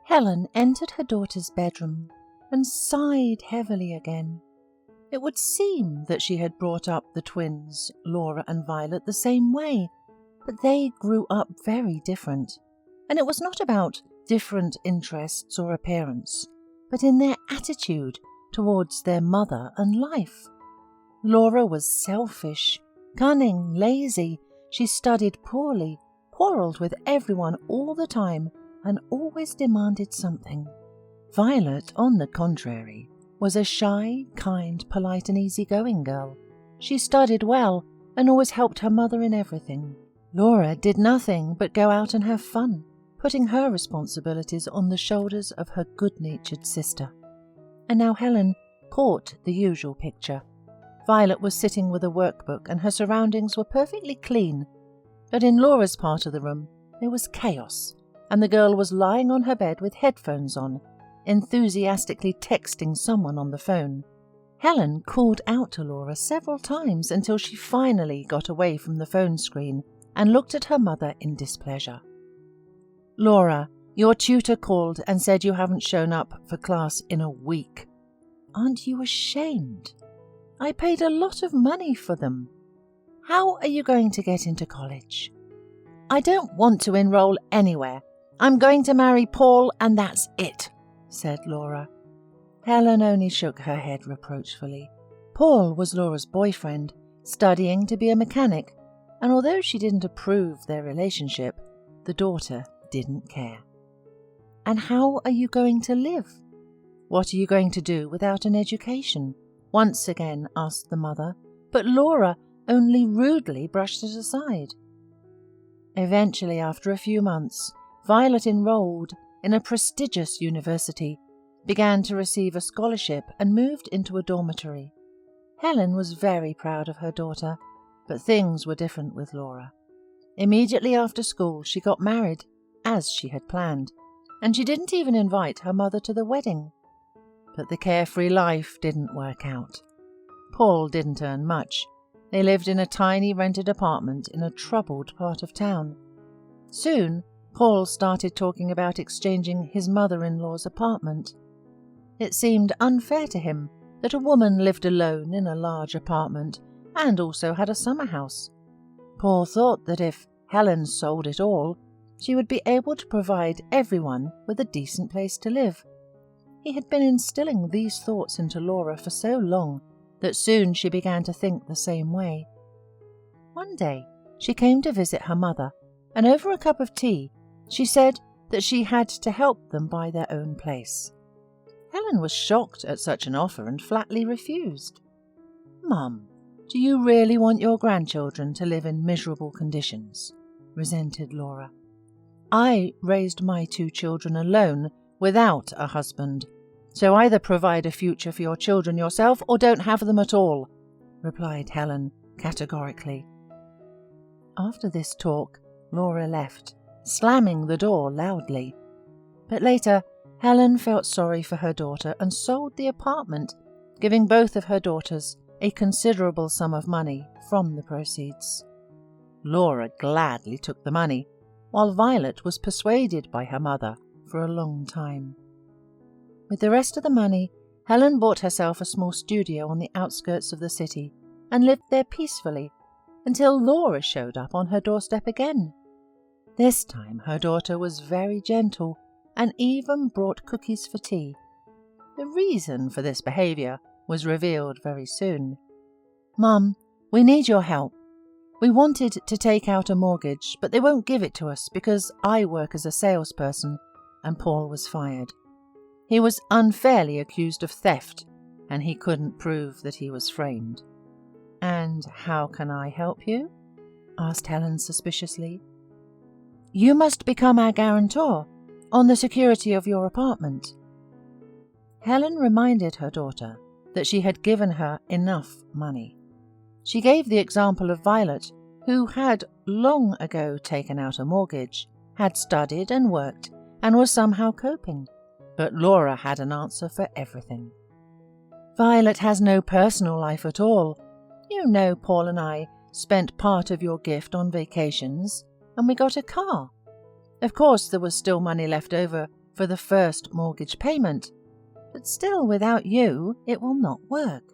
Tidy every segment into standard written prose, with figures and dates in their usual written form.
Helen entered her daughter's bedroom and sighed heavily again. It would seem that she had brought up the twins, Laura and Violet, the same way, but they grew up very different, and it was not about different interests or appearance, but in their attitude towards their mother and life. Laura was selfish, cunning, lazy. She studied poorly, quarrelled with everyone all the time, and always demanded something. Violet, on the contrary, was a shy, kind, polite and easygoing girl. She studied well and always helped her mother in everything. Laura did nothing but go out and have fun, putting her responsibilities on the shoulders of her good-natured sister. And now Helen caught the usual picture. Violet was sitting with a workbook and her surroundings were perfectly clean, but in Laura's part of the room there was chaos, and the girl was lying on her bed with headphones on, enthusiastically texting someone on the phone. Helen called out to Laura several times until she finally got away from the phone screen and looked at her mother in displeasure. "Laura, your tutor called and said you haven't shown up for class in a week. Aren't you ashamed? I paid a lot of money for them. How are you going to get into college?" "I don't want to enroll anywhere. I'm going to marry Paul and that's it," said Laura. Helen only shook her head reproachfully. Paul was Laura's boyfriend, studying to be a mechanic, and although she didn't approve their relationship, the daughter didn't care. "And how are you going to live? What are you going to do without an education?" once again asked the mother, but Laura only rudely brushed it aside. Eventually, after a few months, Violet enrolled in a prestigious university, began to receive a scholarship and moved into a dormitory. Helen was very proud of her daughter, but things were different with Laura. Immediately after school, she got married, as she had planned, and she didn't even invite her mother to the wedding. But the carefree life didn't work out. Paul didn't earn much. They lived in a tiny rented apartment in a troubled part of town. Soon, Paul started talking about exchanging his mother-in-law's apartment. It seemed unfair to him that a woman lived alone in a large apartment and also had a summer house. Paul thought that if Helen sold it all, she would be able to provide everyone with a decent place to live. He had been instilling these thoughts into Laura for so long that soon she began to think the same way. One day, she came to visit her mother, and over a cup of tea, she said that she had to help them buy their own place. Helen was shocked at such an offer and flatly refused. "Mum, do you really want your grandchildren to live in miserable conditions?" resented Laura. "I raised my 2 children alone, without a husband, so either provide a future for your children yourself or don't have them at all," replied Helen categorically. After this talk, Laura left, slamming the door loudly. But later, Helen felt sorry for her daughter and sold the apartment, giving both of her daughters a considerable sum of money from the proceeds. Laura gladly took the money, while Violet was persuaded by her mother for a long time. With the rest of the money, Helen bought herself a small studio on the outskirts of the city and lived there peacefully until Laura showed up on her doorstep again. This time her daughter was very gentle and even brought cookies for tea. The reason for this behaviour was revealed very soon. "Mum, we need your help. We wanted to take out a mortgage, but they won't give it to us because I work as a salesperson and Paul was fired. He was unfairly accused of theft and he couldn't prove that he was framed." "And how can I help you?" asked Helen suspiciously. "You must become our guarantor on the security of your apartment." Helen reminded her daughter that she had given her enough money. She gave the example of Violet, who had long ago taken out a mortgage, had studied and worked, and was somehow coping. But Laura had an answer for everything. "Violet has no personal life at all. You know Paul and I spent part of your gift on vacations, and we got a car. Of course there was still money left over for the first mortgage payment, but still without you it will not work.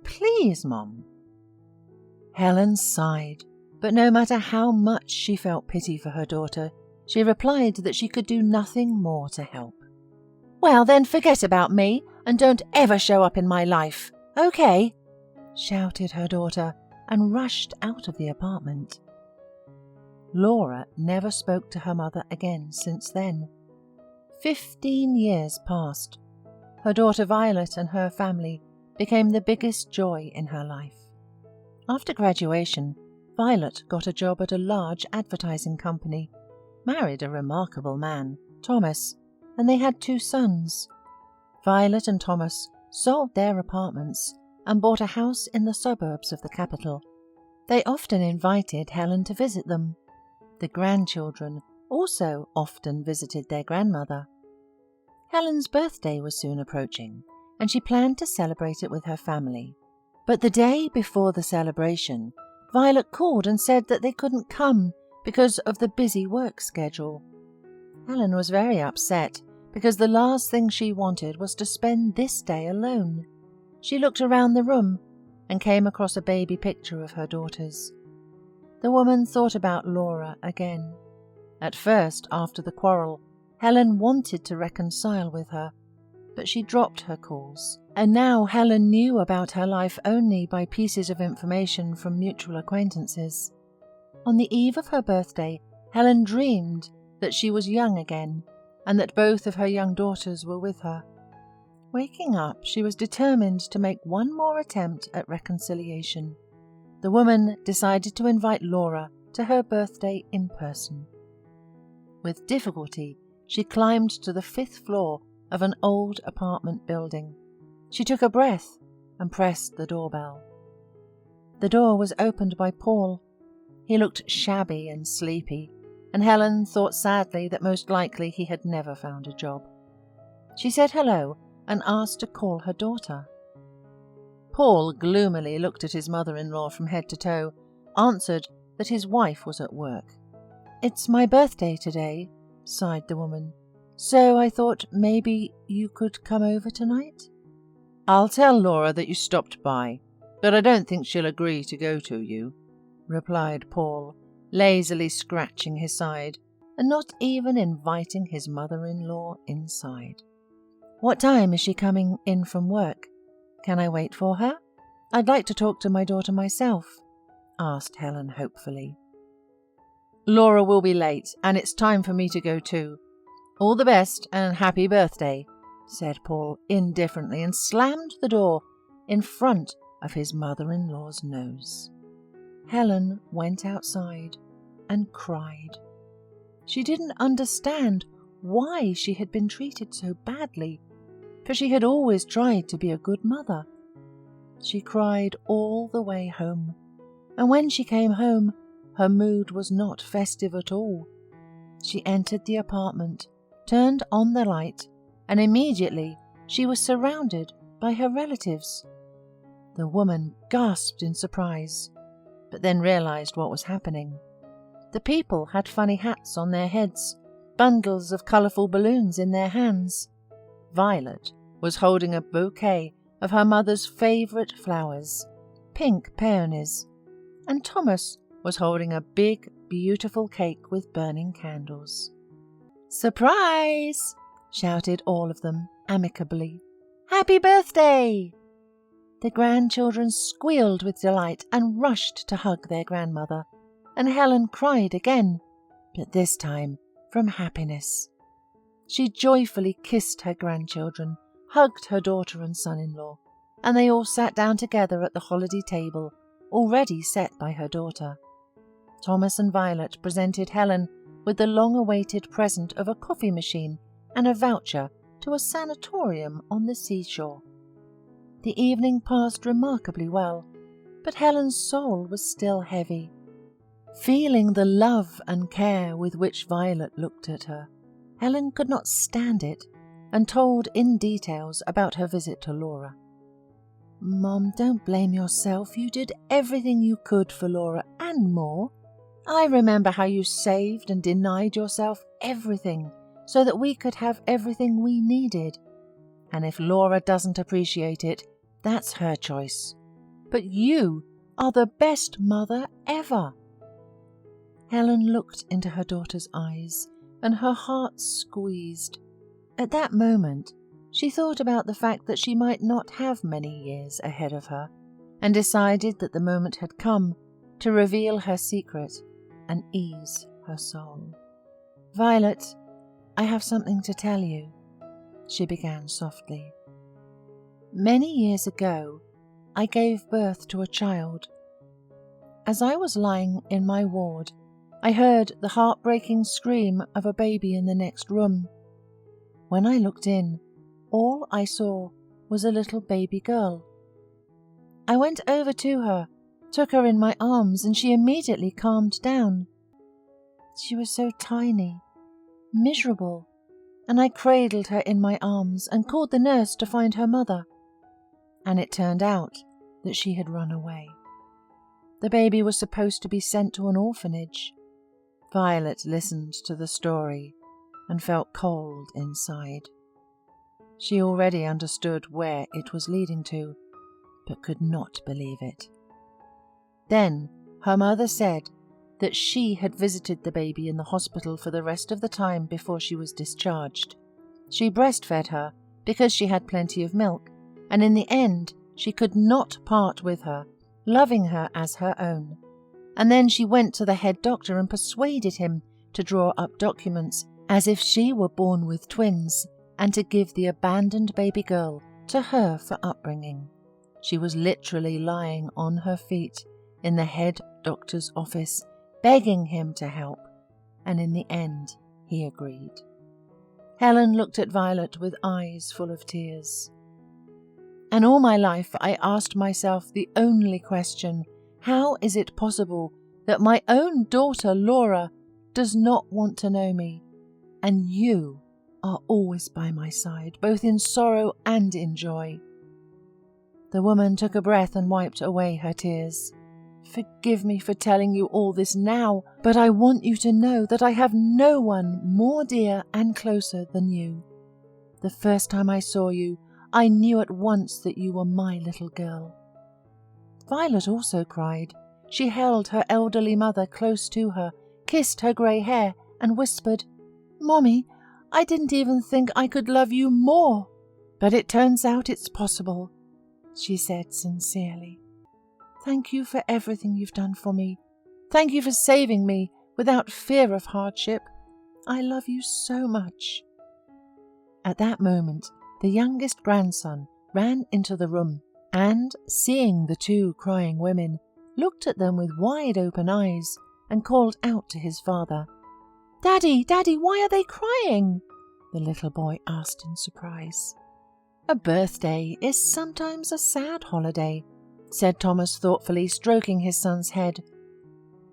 Please, Mom." Helen sighed, but no matter how much she felt pity for her daughter, she replied that she could do nothing more to help. "Well then, forget about me and don't ever show up in my life, okay?" shouted her daughter and rushed out of the apartment. Laura never spoke to her mother again since then. 15 years passed. Her daughter Violet and her family became the biggest joy in her life. After graduation, Violet got a job at a large advertising company, married a remarkable man, Thomas, and they had 2 sons. Violet and Thomas sold their apartments and bought a house in the suburbs of the capital. They often invited Helen to visit them. The grandchildren also often visited their grandmother. Helen's birthday was soon approaching, and she planned to celebrate it with her family. But the day before the celebration, Violet called and said that they couldn't come because of the busy work schedule. Helen was very upset because the last thing she wanted was to spend this day alone. She looked around the room and came across a baby picture of her daughters. The woman thought about Laura again. At first, after the quarrel, Helen wanted to reconcile with her, but she dropped her calls, and now Helen knew about her life only by pieces of information from mutual acquaintances. On the eve of her birthday, Helen dreamed that she was young again, and that both of her young daughters were with her. Waking up, she was determined to make one more attempt at reconciliation. The woman decided to invite Laura to her birthday in person. With difficulty, she climbed to the 5th floor of an old apartment building. She took a breath and pressed the doorbell. The door was opened by Paul. He looked shabby and sleepy, and Helen thought sadly that most likely he had never found a job. She said hello and asked to call her daughter. Paul gloomily looked at his mother-in-law from head to toe, answered that his wife was at work. "It's my birthday today," sighed the woman, "so I thought maybe you could come over tonight?" "I'll tell Laura that you stopped by, but I don't think she'll agree to go to you," replied Paul, lazily scratching his side and not even inviting his mother-in-law inside. "What time is she coming in from work? Can I wait for her? I'd like to talk to my daughter myself," asked Helen hopefully. "Laura will be late, and it's time for me to go too. All the best and happy birthday," said Paul indifferently, and slammed the door in front of his mother-in-law's nose. Helen went outside and cried. She didn't understand why she had been treated so badly, for she had always tried to be a good mother. She cried all the way home, and when she came home, her mood was not festive at all. She entered the apartment, turned on the light, and immediately she was surrounded by her relatives. The woman gasped in surprise, but then realized what was happening. The people had funny hats on their heads, bundles of colourful balloons in their hands. Violet was holding a bouquet of her mother's favourite flowers, pink peonies, and Thomas was holding a big, beautiful cake with burning candles. "Surprise!" shouted all of them amicably. "Happy birthday!" The grandchildren squealed with delight and rushed to hug their grandmother, and Helen cried again, but this time from happiness. She joyfully kissed her grandchildren, hugged her daughter and son-in-law, and they all sat down together at the holiday table, already set by her daughter. Thomas and Violet presented Helen with the long-awaited present of a coffee machine and a voucher to a sanatorium on the seashore. The evening passed remarkably well, but Helen's soul was still heavy. Feeling the love and care with which Violet looked at her, Helen could not stand it and told in details about her visit to Laura. "Mom, don't blame yourself. You did everything you could for Laura and more. I remember how you saved and denied yourself everything so that we could have everything we needed. And if Laura doesn't appreciate it, that's her choice. But you are the best mother ever." Helen looked into her daughter's eyes, and her heart squeezed. At that moment, she thought about the fact that she might not have many years ahead of her, and decided that the moment had come to reveal her secret and ease her soul. "Violet, I have something to tell you," she began softly. "Many years ago, I gave birth to a child. As I was lying in my ward, I heard the heartbreaking scream of a baby in the next room. When I looked in, all I saw was a little baby girl. I went over to her, took her in my arms, and she immediately calmed down. She was so tiny, miserable, and I cradled her in my arms and called the nurse to find her mother. And it turned out that she had run away. The baby was supposed to be sent to an orphanage." Violet listened to the story and felt cold inside. She already understood where it was leading to, but could not believe it. Then her mother said that she had visited the baby in the hospital for the rest of the time before she was discharged. She breastfed her because she had plenty of milk, and in the end she could not part with her, loving her as her own. And then she went to the head doctor and persuaded him to draw up documents as if she were born with twins, and to give the abandoned baby girl to her for upbringing. She was literally lying on her feet in the head doctor's office, begging him to help, and in the end he agreed. Helen looked at Violet with eyes full of tears. "And all my life I asked myself the only question, how is it possible that my own daughter Laura does not want to know me, and you are always by my side, both in sorrow and in joy?" The woman took a breath and wiped away her tears. "Forgive me for telling you all this now, but I want you to know that I have no one more dear and closer than you. The first time I saw you, I knew at once that you were my little girl." Violet also cried. She held her elderly mother close to her, kissed her grey hair, and whispered, "Mommy, I didn't even think I could love you more. But it turns out it's possible," she said sincerely. "Thank you for everything you've done for me. Thank you for saving me without fear of hardship. I love you so much." At that moment, the youngest grandson ran into the room and, seeing the two crying women, looked at them with wide open eyes and called out to his father. "Daddy, Daddy, why are they crying?" the little boy asked in surprise. "A birthday is sometimes a sad holiday," said Thomas thoughtfully, stroking his son's head.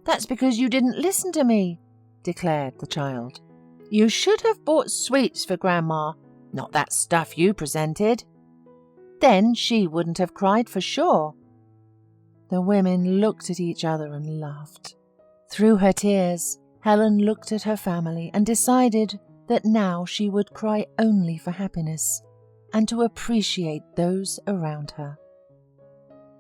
"That's because you didn't listen to me," declared the child. "You should have bought sweets for Grandma, not that stuff you presented. Then she wouldn't have cried for sure." The women looked at each other and laughed. Through her tears, Helen looked at her family and decided that now she would cry only for happiness and to appreciate those around her.